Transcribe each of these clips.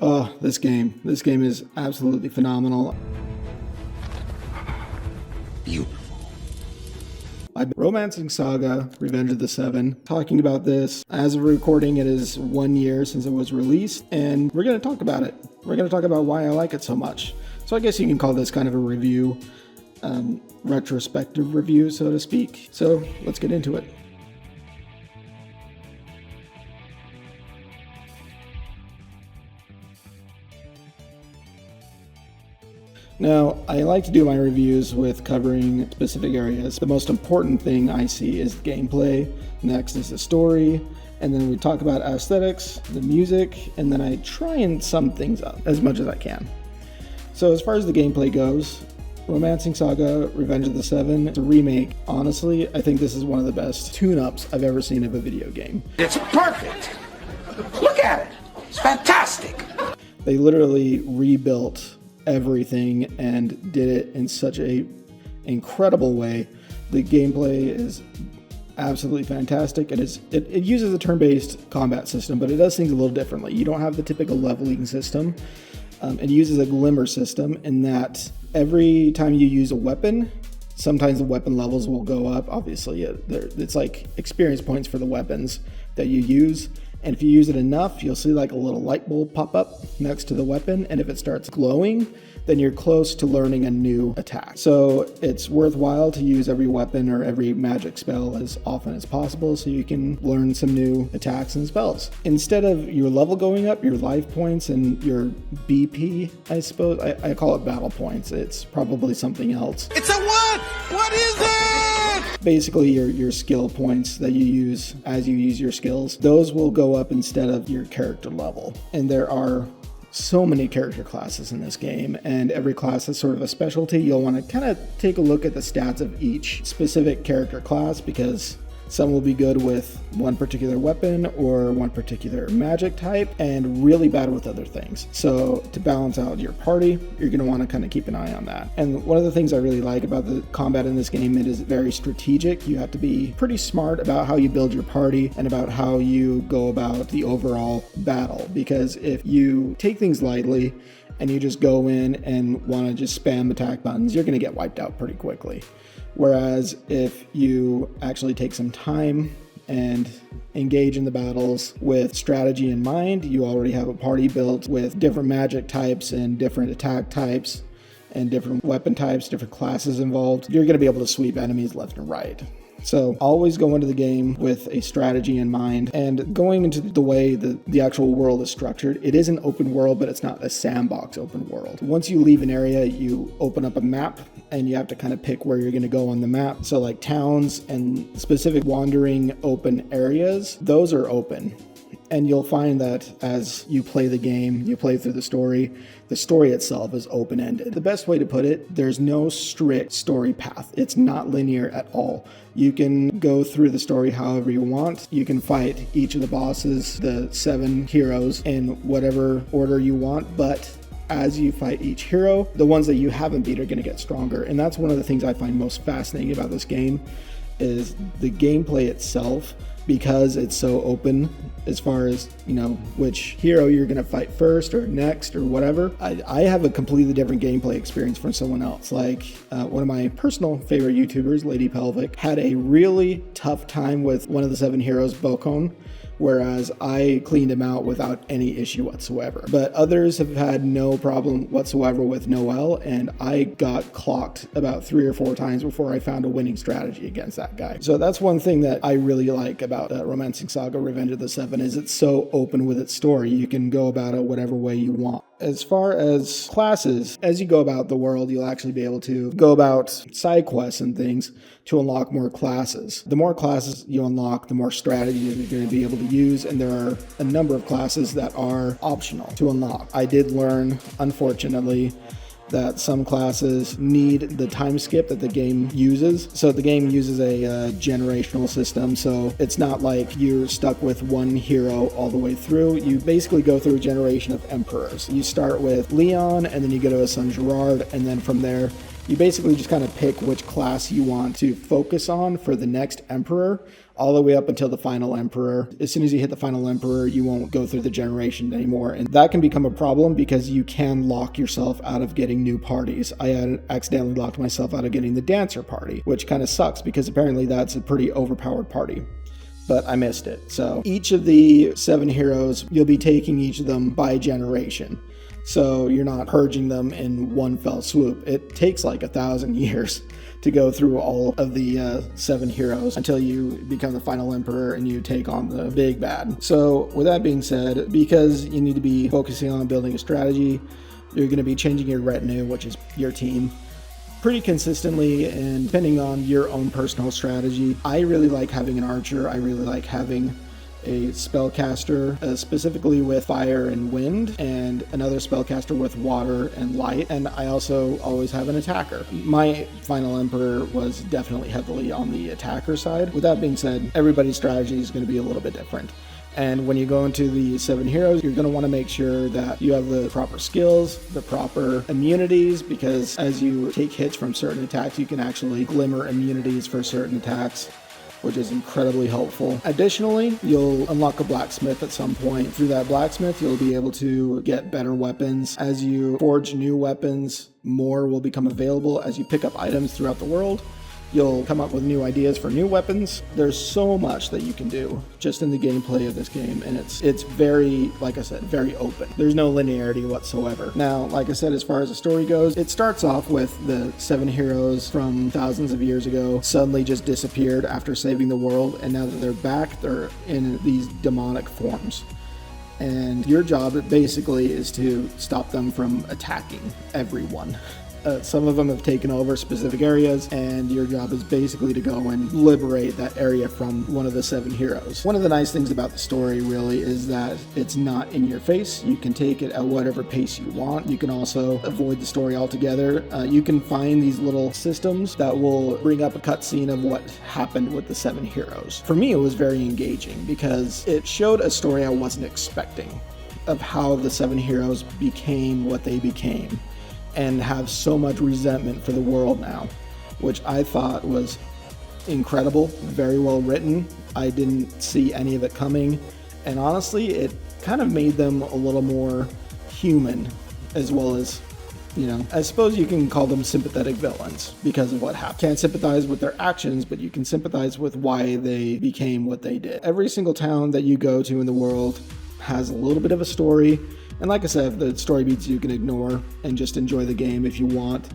Oh, this game. This game is absolutely phenomenal. Beautiful. I've been romancing SaGa, Revenge of the Seven, talking about this. As of recording, it is 1 year since it was released, and we're going to talk about it. We're going to talk about why I like it so much. So I guess you can call this kind of a review, retrospective review, so to speak. So let's get into it. Now, I like to do my reviews with covering specific areas. The most important thing I see is the gameplay, next is the story, and then we talk about aesthetics, the music, and then I try and sum things up as much as I can. So as far as the gameplay goes, Romancing SaGa, Revenge of the Seven, it's a remake. Honestly, I think this is one of the best tune-ups I've ever seen of a video game. It's perfect. Look at it. It's fantastic. They literally rebuilt everything and did it in such a incredible way. The gameplay is absolutely fantastic. It uses a turn-based combat system, but it does things a little differently. You don't have the typical leveling system. It uses a glimmer system in that every time you use a weapon, sometimes the weapon levels will go up. Obviously, it's like experience points for the weapons that you use. And if you use it enough, you'll see like a little light bulb pop up next to the weapon. And if it starts glowing, then you're close to learning a new attack. So it's worthwhile to use every weapon or every magic spell as often as possible so you can learn some new attacks and spells. Instead of your level going up, your life points and your BP, I suppose, I call it battle points. It's probably something else. It's a what? What is it? Basically your skill points that you use as you use your skills, those will go up instead of your character level. And there are so many character classes in this game, and every class has sort of a specialty. You'll want to kind of take a look at the stats of each specific character class, because some will be good with one particular weapon or one particular magic type and really bad with other things. So to balance out your party, you're going to want to kind of keep an eye on that. And one of the things I really like about the combat in this game, it is very strategic. You have to be pretty smart about how you build your party and about how you go about the overall battle. Because if you take things lightly and you just go in and want to just spam attack buttons, you're going to get wiped out pretty quickly. Whereas if you actually take some time and engage in the battles with strategy in mind, you already have a party built with different magic types and different attack types and different weapon types, different classes involved. You're going to be able to sweep enemies left and right. So always go into the game with a strategy in mind, and going into the way the actual world is structured. It is an open world, but it's not a sandbox open world. Once you leave an area, you open up a map and you have to kind of pick where you're going to go on the map. So like towns and specific wandering open areas, those are open. And you'll find that as you play the game, you play through the story itself is open-ended. The best way to put it, there's no strict story path. It's not linear at all. You can go through the story however you want. You can fight each of the bosses, the 7 heroes, in whatever order you want, but as you fight each hero, the ones that you haven't beat are going to get stronger. And that's one of the things I find most fascinating about this game is the gameplay itself, because it's so open as far as, you know, which hero you're going to fight first or next or whatever. I have a completely different gameplay experience from someone else. Like one of my personal favorite YouTubers, Lady Pelvic, had a really tough time with one of the 7 heroes, Bocon, whereas I cleaned him out without any issue whatsoever. But others have had no problem whatsoever with Noel, and I got clocked about 3 or 4 times before I found a winning strategy against that guy. So that's one thing that I really like about Romancing SaGa Revenge of the Seven, is it's so open with its story. You can go about it whatever way you want. As far as classes, as you go about the world, you'll actually be able to go about side quests and things to unlock more classes. The more classes you unlock, the more strategy you're going to be able to use, and there are a number of classes that are optional to unlock. I did learn, unfortunately, that some classes need the time skip that the game uses. So the game uses a generational system, so it's not like you're stuck with one hero all the way through. You basically go through a generation of emperors. You start with Leon, and then you go to his son Gerard, and then from there You basically just kind of pick which class you want to focus on for the next emperor, all the way up until the final emperor. As soon as you hit the final emperor, you won't go through the generation anymore. And that can become a problem because you can lock yourself out of getting new parties. I had accidentally locked myself out of getting the dancer party, which kind of sucks because apparently that's a pretty overpowered party. But I missed it. So each of the 7 heroes, you'll be taking each of them by generation. So you're not purging them in one fell swoop. It takes like 1,000 years to go through all of the 7 heroes until you become the final emperor and you take on the big bad. So with that being said, because you need to be focusing on building a strategy, you're going to be changing your retinue, which is your team, pretty consistently, and depending on your own personal strategy. I really like having an archer. I really like having a spellcaster, specifically with fire and wind, and another spellcaster with water and light, and I also always have an attacker. My final emperor was definitely heavily on the attacker side. With that being said, everybody's strategy is going to be a little bit different. And when you go into the 7 heroes, you're going to want to make sure that you have the proper skills, the proper immunities, because as you take hits from certain attacks, you can actually glimmer immunities for certain attacks, which is incredibly helpful. Additionally, you'll unlock a blacksmith at some point. Through that blacksmith, you'll be able to get better weapons. As you forge new weapons, more will become available. As you pick up items throughout the world, you'll come up with new ideas for new weapons. There's so much that you can do just in the gameplay of this game, and it's very, like I said, very open. There's no linearity whatsoever. Now, like I said, as far as the story goes, it starts off with the 7 heroes from thousands of years ago suddenly just disappeared after saving the world, and now that they're back, they're in these demonic forms. And your job basically is to stop them from attacking everyone. Some of them have taken over specific areas, and your job is basically to go and liberate that area from one of the 7 heroes. One of the nice things about the story really is that it's not in your face. You can take it at whatever pace you want. You can also avoid the story altogether. You can find these little systems that will bring up a cutscene of what happened with the 7 heroes. For me, it was very engaging because it showed a story I wasn't expecting of how the 7 heroes became what they became, and have so much resentment for the world now, which I thought was incredible, very well written. I didn't see any of it coming, and honestly, it kind of made them a little more human, as well as, you know, I suppose you can call them sympathetic villains because of what happened. Can't sympathize with their actions, but you can sympathize with why they became what they did. Every single town that you go to in the world has a little bit of a story. And like I said, if the story beats you can ignore and just enjoy the game if you want.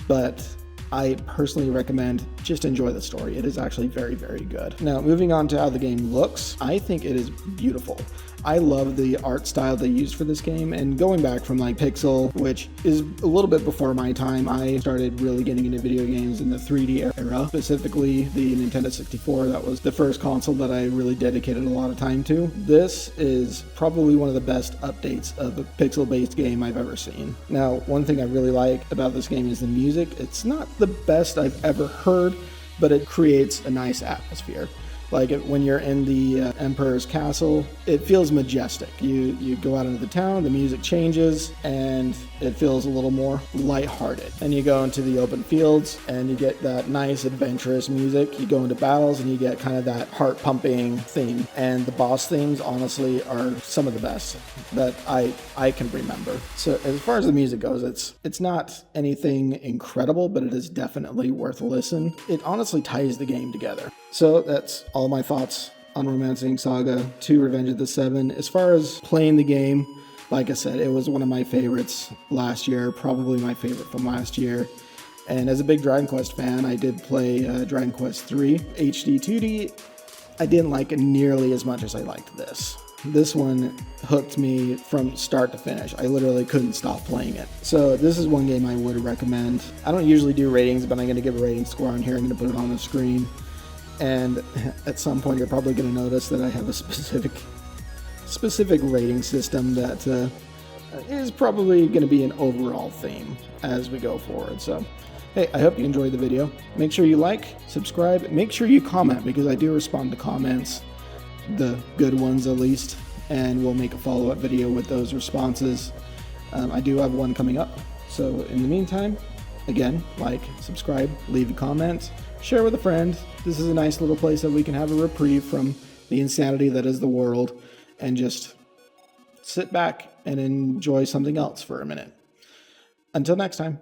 But I personally recommend just enjoy the story. It is actually very, very good. Now, moving on to how the game looks, I think it is beautiful. I love the art style they used for this game, and going back from like Pixel, which is a little bit before my time, I started really getting into video games in the 3D era, specifically the Nintendo 64. That was the first console that I really dedicated a lot of time to. This is probably one of the best updates of a pixel-based game I've ever seen. Now, one thing I really like about this game is the music. It's not the best I've ever heard, but it creates a nice atmosphere. Like when you're in the Emperor's Castle, it feels majestic. You go out into the town, the music changes, and it feels a little more lighthearted. And you go into the open fields, and you get that nice adventurous music. You go into battles, and you get kind of that heart-pumping theme. And the boss themes, honestly, are some of the best that I can remember. So as far as the music goes, it's not anything incredible, but it is definitely worth a listen. It honestly ties the game together. So that's all my thoughts on Romancing Saga 2 Revenge of the Seven. As far as playing the game, like I said, it was one of my favorites last year, probably my favorite from last year. And as a big Dragon Quest fan, I did play Dragon Quest 3 HD 2D. I didn't like it nearly as much as I liked this. This one hooked me from start to finish. I literally couldn't stop playing it. So this is one game I would recommend. I don't usually do ratings, but I'm going to give a rating score on here. I'm going to put it on the screen. And at some point, you're probably going to notice that I have a specific rating system that is probably going to be an overall theme as we go forward. So, hey, I hope you enjoyed the video. Make sure you like, subscribe, make sure you comment, because I do respond to comments, the good ones at least, and we'll make a follow-up video with those responses. I do have one coming up. So in the meantime, Again, like, subscribe, leave a comment, share with a friend. This is a nice little place that we can have a reprieve from the insanity that is the world and just sit back and enjoy something else for a minute. Until next time.